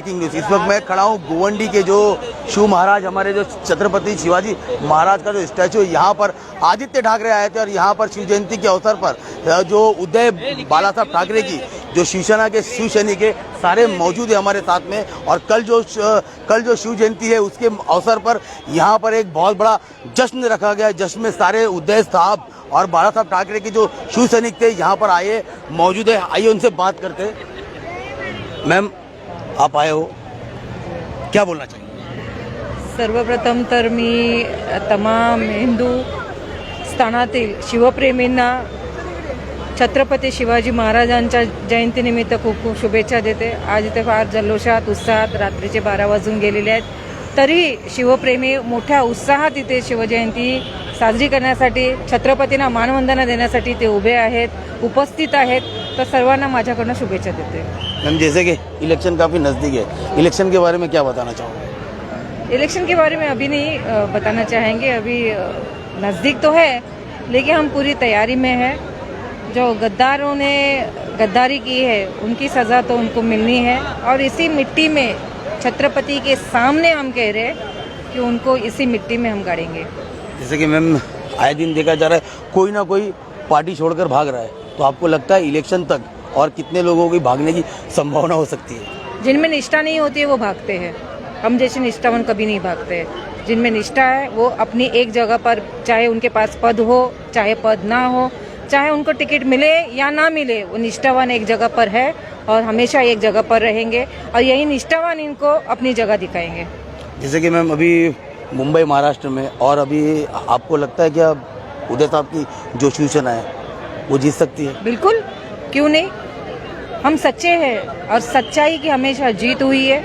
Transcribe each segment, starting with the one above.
Breaking news. इस वक्त मैं खड़ा हूँ गोवंडी के जो शिव महाराज, हमारे जो छत्रपति शिवाजी महाराज का जो स्टैचू है, यहाँ पर आदित्य ठाकरे आए थे और यहाँ पर शिव जयंती के अवसर पर जो उदय बाला साहब ठाकरे की जो शिवसेना के शिव सैनिक है सारे मौजूद है हमारे साथ में। और कल जो शिव जयंती है उसके अवसर पर यहाँ पर एक बहुत बड़ा जश्न रखा गया है। जश्न में सारे उदय साहब और बाला साहब ठाकरे के जो शिव सैनिक थे यहाँ पर आए मौजूद है। आइए उनसे बात करते हैं। मैम, आप आए हो, क्या बोलना चाहिए? सर्वप्रथम तर मी तमाम हिंदू स्थानातील शिवप्रेमींना छत्रपती शिवाजी महाराजांच्या जयंतीनिमित्त खूप खूप शुभेच्छा देते। आज इथे फार जल्लोषात उत्साहात रात्रीचे 12 वाजून गेलेले आहेत, तरी शिवप्रेमी मोठ्या उत्साहात इथे शिवजयंती साजरी करण्यासाठी, छत्रपतींना मानवंदना देण्यासाठी ते उभे आहेत, उपस्थित आहेत। तर सर्वांना माझ्याकडून शुभेच्छा देते। मैम, जैसे कि इलेक्शन काफ़ी नज़दीक है, इलेक्शन के बारे में क्या बताना चाहोगे? इलेक्शन के बारे में अभी नहीं बताना चाहेंगे, अभी नज़दीक तो है लेकिन हम पूरी तैयारी में है। जो गद्दारों ने गद्दारी की है उनकी सज़ा तो उनको मिलनी है, और इसी मिट्टी में छत्रपति के सामने हम कह रहे हैं कि उनको इसी मिट्टी में हम गाड़ेंगे। जैसे कि मैम आए दिन देखा जा रहा है कोई ना कोई पार्टी छोड़कर भाग रहा है, तो आपको लगता है इलेक्शन तक और कितने लोगों की भागने की संभावना हो सकती है? जिनमें निष्ठा नहीं होती है वो भागते हैं, हम जैसे निष्ठावान कभी नहीं भागते हैं। जिनमें निष्ठा है वो अपनी एक जगह पर, चाहे उनके पास पद हो चाहे पद ना हो, चाहे उनको टिकट मिले या ना मिले, वो निष्ठावान एक जगह पर है और हमेशा एक जगह पर रहेंगे, और यही निष्ठावान इनको अपनी जगह दिखाएंगे। जैसे कि मैम अभी मुंबई महाराष्ट्र में, और अभी आपको लगता है कि उदय साहब की जो शिवसेना है वो जीत सकती है? बिल्कुल, क्यों नहीं। हम सच्चे हैं और सच्चाई की हमेशा जीत हुई है।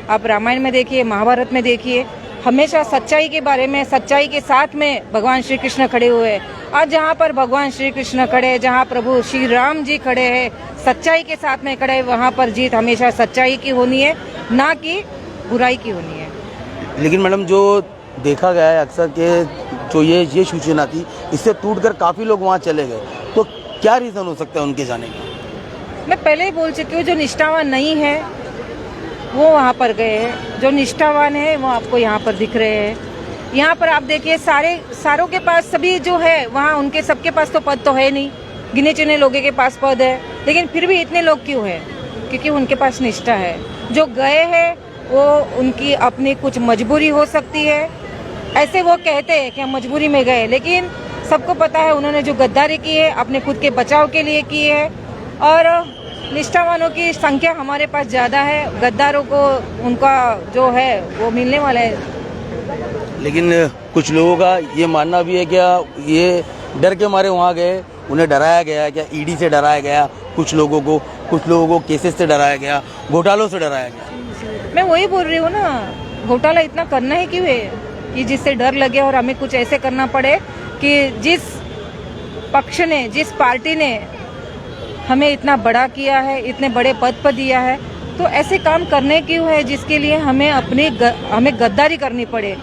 आप रामायण में देखिए, महाभारत में देखिए, हमेशा सच्चाई के बारे में, सच्चाई के साथ में भगवान श्री कृष्ण खड़े हुए हैं। आज जहाँ पर भगवान श्री कृष्ण खड़े हैं, जहाँ प्रभु श्री राम जी खड़े हैं, सच्चाई के साथ में खड़े हैं, वहाँ पर जीत हमेशा सच्चाई की होनी है, ना कि बुराई की होनी है। लेकिन मैडम जो देखा गया है अक्सर कि जो ये शिवसेना थी, इससे टूटकर काफ़ी लोग वहाँ चले गए, तो क्या रीज़न हो सकता है उनके जाने का? मैं पहले ही बोल चुकी हूँ, जो निष्ठावान नहीं है वो वहाँ पर गए हैं, जो निष्ठावान है वो आपको यहाँ पर दिख रहे हैं। यहाँ पर आप देखिए, सारों के पास सभी जो है वहाँ, उनके सबके पास तो पद तो है नहीं, गिने चुने लोगों के पास पद है, लेकिन फिर भी इतने लोग क्यों है? क्योंकि उनके पास निष्ठा है। जो गए हैं वो उनकी अपनी कुछ मजबूरी हो सकती है, ऐसे वो कहते हैं कि हम मजबूरी में गए, लेकिन सबको पता है उन्होंने जो गद्दारी की है अपने खुद के बचाव के लिए की है, और निष्ठावानों की संख्या हमारे पास ज़्यादा है, गद्दारों को उनका जो है वो मिलने वाला है। लेकिन कुछ लोगों का ये मानना भी है कि ये डर के मारे वहाँ गए, उन्हें डराया गया, क्या ईडी से डराया गया, कुछ लोगों को केसेस से डराया गया, घोटालों से डराया गया। मैं वही बोल रही हूँ ना, घोटाला इतना करना है क्यों है कि जिससे डर लगे और हमें कुछ ऐसे करना पड़े कि जिस पक्ष ने, जिस पार्टी ने हमें इतना बड़ा किया है, इतने बड़े पद पर दिया है, तो ऐसे काम करने क्यों है जिसके लिए हमें गद्दारी करनी पड़े,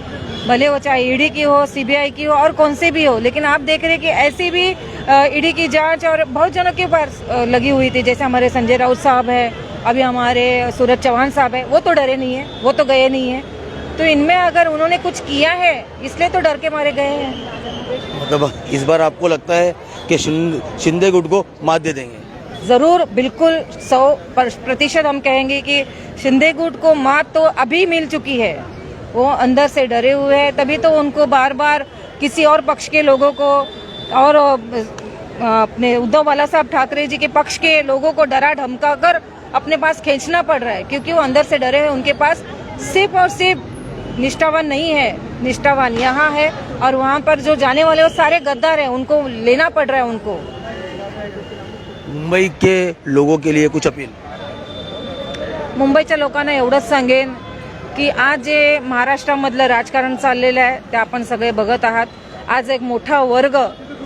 भले वो चाहे ईडी की हो, सीबीआई की हो और कौन से भी हो। लेकिन आप देख रहे हैं कि ऐसी भी ईडी की जांच और बहुत जनों के पास लगी हुई थी, जैसे हमारे संजय राउत साहब है, अभी हमारे सूरज चौहान साहब है, वो तो डरे नहीं है, वो तो गए नहीं है। तो इनमें अगर उन्होंने कुछ किया है इसलिए तो डर के मारे गए हैं। मतलब इस बार आपको लगता है कि शिंदे गुट को मात दे देंगे? जरूर, बिल्कुल 100% हम कहेंगे कि शिंदे गुट को मात तो अभी मिल चुकी है। वो अंदर से डरे हुए हैं, तभी तो उनको बार बार किसी और पक्ष के लोगों को और अपने उद्धव बाला साहब ठाकरे जी के पक्ष के लोगों को डरा धमका कर अपने पास खींचना पड़ रहा है, क्योंकि वो अंदर से डरे हैं। उनके पास सिर्फ और सिर्फ निष्ठावान नहीं है, निष्ठावान यहाँ है, और वहाँ पर जो जाने वाले वो सारे गद्दार हैं, उनको लेना पड़ रहा है। उनको मुंबई के लोगों के लिए कुछ अपील? मुंबईच्या लोकांना एवढंच सांगेन की आज जे महाराष्ट्रामधलं राजकारण चाललेलं आहे ते आपण सगळे बघत आहात। आज एक मोठा वर्ग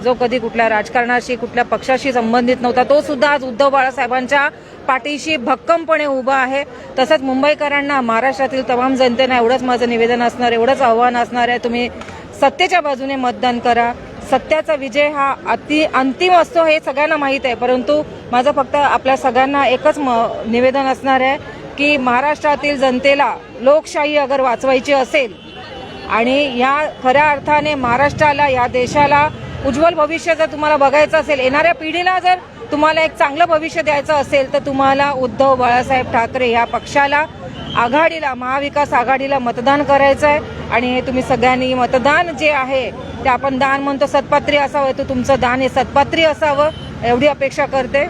जो कधी कुठल्या राजकारणाशी, कुठल्या पक्षाशी संबंधित नव्हता, तो सुद्धा आज उद्धव बाळासाहेबांच्या पाठीशी भक्कमपणे उभा आहे। तसंच मुंबईकरांना, महाराष्ट्रातील तमाम जनतेना एवढंच माझं निवेदन असणार, एवढंच आव्हान असणार आहे, तुम्ही सत्तेच्या बाजूने मतदान करा। सत्याचा विजय हा अंतिम असतो हे सगळ्यांना माहीत आहे, परंतु माझं फक्त आपल्या सगळ्यांना एकच निवेदन असणार आहे की महाराष्ट्रातील जनतेला लोकशाही अगर वाचवायची असेल आणि या खऱ्या अर्थाने महाराष्ट्राला, या देशाला उज्ज्वल भविष्य जर तुम्हाला बघायचं असेल, येणाऱ्या पिढीला जर तुम्हाला एक चांगलं भविष्य द्यायचं असेल, तर तुम्हाला उद्धव बाळासाहेब ठाकरे या पक्षाला, आघाडीला, महाविकास आघाडीला मतदान करायचं आहे. आणि हे तुम्ही सगळ्यांनी मतदान जे आहे ते आपण दान म्हणतो सत्पात्री असावं, तर तुमचं दान हे सत्पात्री असावं एवढी अपेक्षा करते.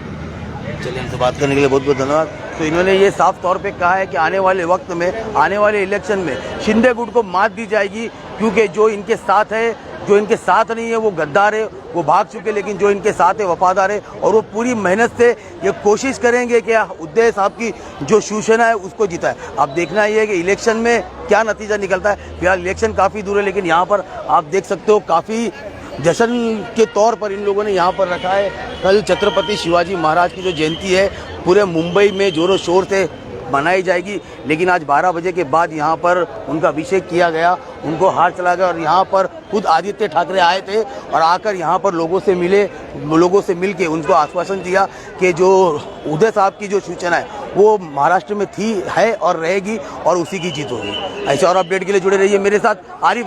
चलिए, हमसे बात करने के लिए बहुत बहुत धन्यवाद. तो इन्होंने ये साफ तौर पे कहा है कि आने वाले वक्त में, आने वाले इलेक्शन में शिंदे गुट को मात दी जाएगी, क्योंकि जो इनके साथ है, जो इनके साथ नहीं है वो गद्दार है, वो भाग चुके, लेकिन जो इनके साथ है वफादार है. और वो पूरी मेहनत से ये कोशिश करेंगे कि उद्धव साहब की जो शिवसेना है उसको जिताए. अब देखना ये है कि इलेक्शन में क्या नतीजा निकलता है. फिलहाल इलेक्शन काफ़ी दूर है, लेकिन यहाँ पर आप देख सकते हो काफ़ी जश्न के तौर पर इन लोगों ने यहाँ पर रखा है. कल छत्रपति शिवाजी महाराज की जो जयंती है पूरे मुंबई में जोरों शोर से मनाई जाएगी, लेकिन आज 12 बजे के बाद यहाँ पर उनका अभिषेक किया गया, उनको हार चला गया. और यहाँ पर खुद आदित्य ठाकरे आए थे और आकर यहाँ पर लोगों से मिले, लोगों से मिल के उनको आश्वासन दिया कि जो उद्धव साहब की जो सूचना है वो महाराष्ट्र में थी, है और रहेगी, और उसी की जीत होगी. ऐसे और अपडेट के लिए जुड़े रहिए मेरे साथ. आरिफ